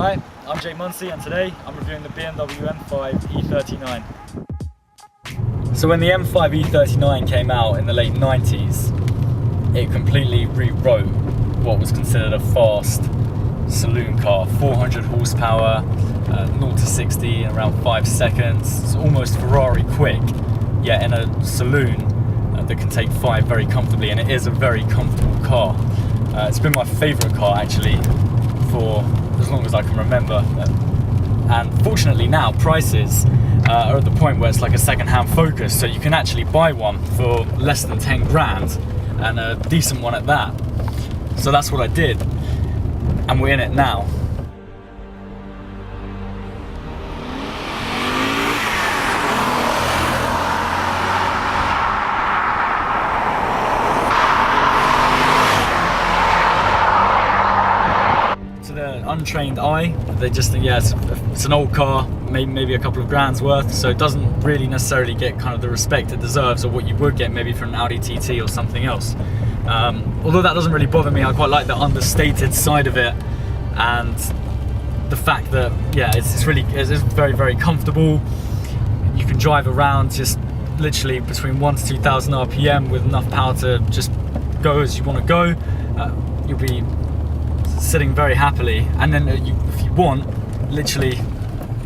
Hi, I'm Jake Munsey and today I'm reviewing the BMW M5 E39. So when the M5 E39 came out in the late 90s, it completely rewrote what was considered a fast saloon car. 400 horsepower, 0 to 60 in around 5 seconds. It's almost Ferrari quick, yet in a saloon that can take 5 very comfortably, and it is a very comfortable car. It's been my favourite car actually for as long as I can remember, and fortunately now prices are at the point where it's like a second-hand Focus, so you can actually buy one for less than 10 grand, and a decent one at that. So that's what I did, and we're in it now. Untrained eye, they just think, yeah, it's an old car, maybe a couple of grand's worth, so it doesn't really necessarily get kind of the respect it deserves, or what you would get maybe from an Audi TT or something else. Although that doesn't really bother me, I quite like the understated side of it, and the fact that, yeah, it's very, very comfortable. You can drive around just literally between 1,000 to 2,000 RPM with enough power to just go as you want to go. You'll be sitting very happily, and then if you want, literally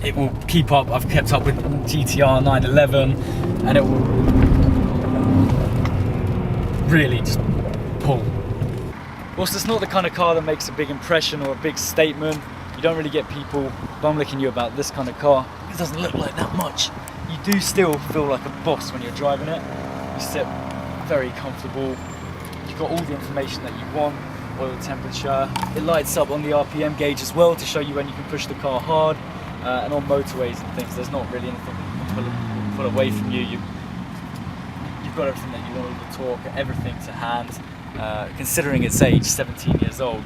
it will keep up. I've kept up with GTR 911, and it will really just pull. Also, it's not the kind of car that makes a big impression or a big statement. You don't really get people bum licking you about this kind of car. It doesn't look like that much. You do still feel like a boss when you're driving it. You sit very comfortable. You've got all the information that you want. Oil temperature. It lights up on the RPM gauge as well to show you when you can push the car hard, and on motorways and things there's not really anything to pull away from you. You've got everything that you want, all the torque, everything to hand. Considering its age, 17 years old,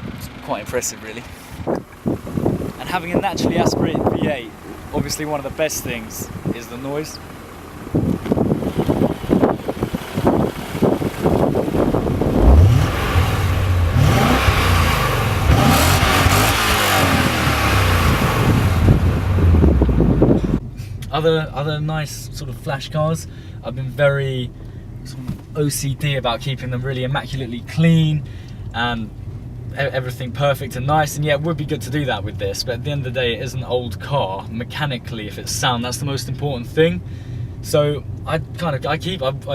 it's quite impressive really. And having a naturally aspirated V8, obviously one of the best things is the noise. Other nice sort of flash cars, I've been very sort of OCD about keeping them really immaculately clean and everything perfect and nice, and yeah, it would be good to do that with this, but at the end of the day it is an old car. Mechanically, if it's sound, that's the most important thing. So I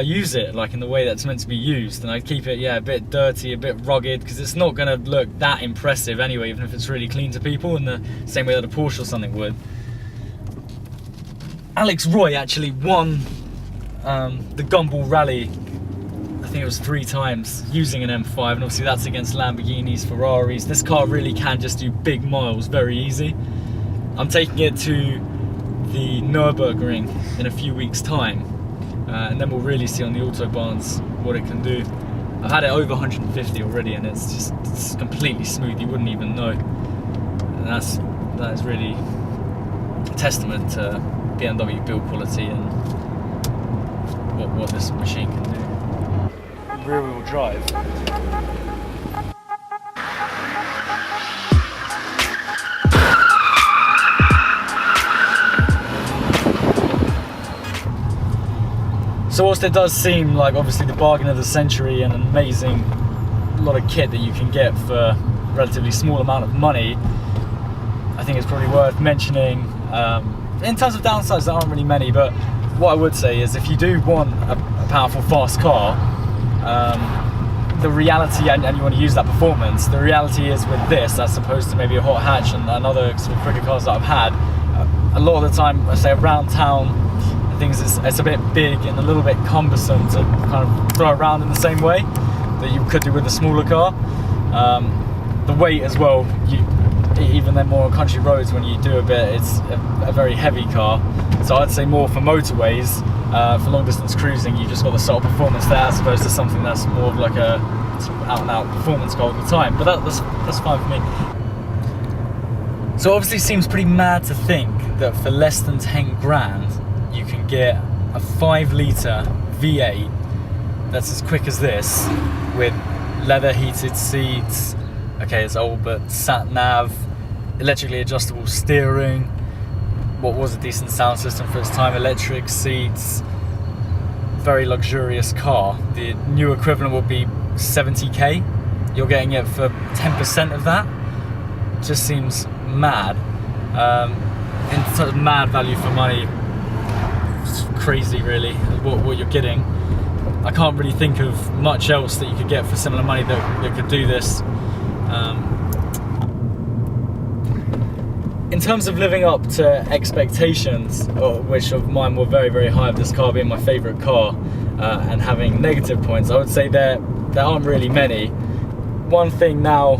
use it like in the way that's meant to be used, and I keep it, yeah, a bit dirty, a bit rugged, because it's not going to look that impressive anyway, even if it's really clean to people, in the same way that a Porsche or something would. Alex Roy actually won the Gumball Rally, I think it was 3 times, using an M5, and obviously that's against Lamborghinis, Ferraris. This car really can just do big miles very easy. I'm taking it to the Nürburgring in a few weeks' time, and then we'll really see on the autobahns what it can do. I've had it over 150 already, and it's completely smooth, you wouldn't even know. And that is really a testament to BMW build quality and what this machine can do. Rear wheel drive. So whilst it does seem like obviously the bargain of the century and an amazing lot of kit that you can get for a relatively small amount of money, I think it's probably worth mentioning. In terms of downsides, there aren't really many, but what I would say is if you do want a powerful, fast car, the reality, and you want to use that performance, the reality is with this, as opposed to maybe a hot hatch and other sort of quicker cars that I've had, a lot of the time, I say around town, things it's a bit big and a little bit cumbersome to kind of throw around in the same way that you could do with a smaller car. The weight as well, even then more on country roads when you do a bit, it's a very heavy car. So I'd say more for motorways, for long distance cruising, you just got the sort of performance there, as opposed to something that's more of like a sort of out and out performance car all the time. But that's fine for me. So obviously it seems pretty mad to think that for less than 10 grand, you can get a 5-litre V8 that's as quick as this, with leather heated seats, okay, it's old, but sat nav, electrically adjustable steering, what was a decent sound system for its time, electric seats, very luxurious car. The new equivalent would be 70k. You're getting it for 10% of that. Just seems mad. In sort of mad value for money. It's crazy, really, what you're getting. I can't really think of much else that you could get for similar money that could do this. In terms of living up to expectations, which of mine were very, very high, of this car being my favourite car, and having negative points, I would say there aren't really many. One thing now,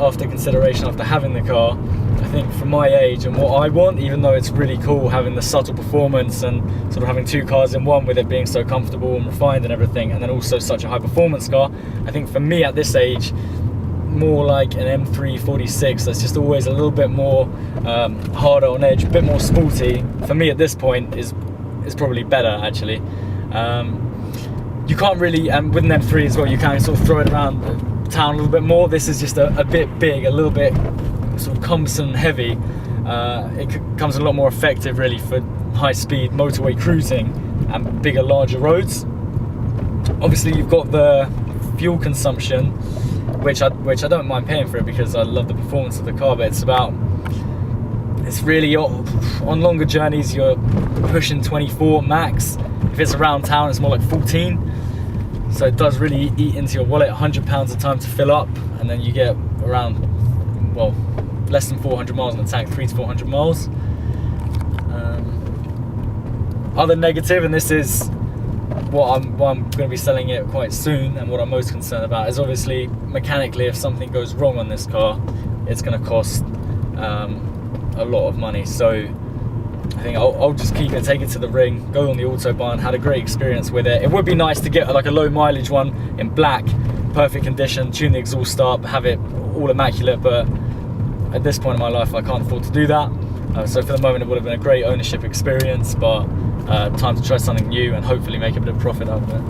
after consideration, after having the car, I think for my age and what I want, even though it's really cool having the subtle performance and sort of having two cars in one, with it being so comfortable and refined and everything, and then also such a high performance car, I think for me at this age, more like an M346 that's just always a little bit more harder on edge, a bit more sporty, for me at this point is probably better, actually. You can't really, and with an M3 as well, you can sort of throw it around town a little bit more. This is just a bit big, a little bit sort of cumbersome and heavy. It comes a lot more effective, really, for high speed motorway cruising and bigger, larger roads. Obviously you've got the fuel consumption, which I don't mind paying for it because I love the performance of the car, but it's really, on longer journeys you're pushing 24 max. If it's around town, it's more like 14. So it does really eat into your wallet. £100 a time to fill up, and then you get around, well, less than 400 miles on the tank, 300 to 400 miles. Other negative, and this is what I'm going to be selling it quite soon, and what I'm most concerned about, is obviously mechanically, if something goes wrong on this car, it's going to cost a lot of money. So I think I'll just keep it, take it to the ring, go on the Autobahn. Had a great experience with it. It would be nice to get like a low mileage one in black, perfect condition, tune the exhaust up, have it all immaculate, but at this point in my life I can't afford to do that. So for the moment it would have been a great ownership experience, but time to try something new and hopefully make a bit of profit out of it.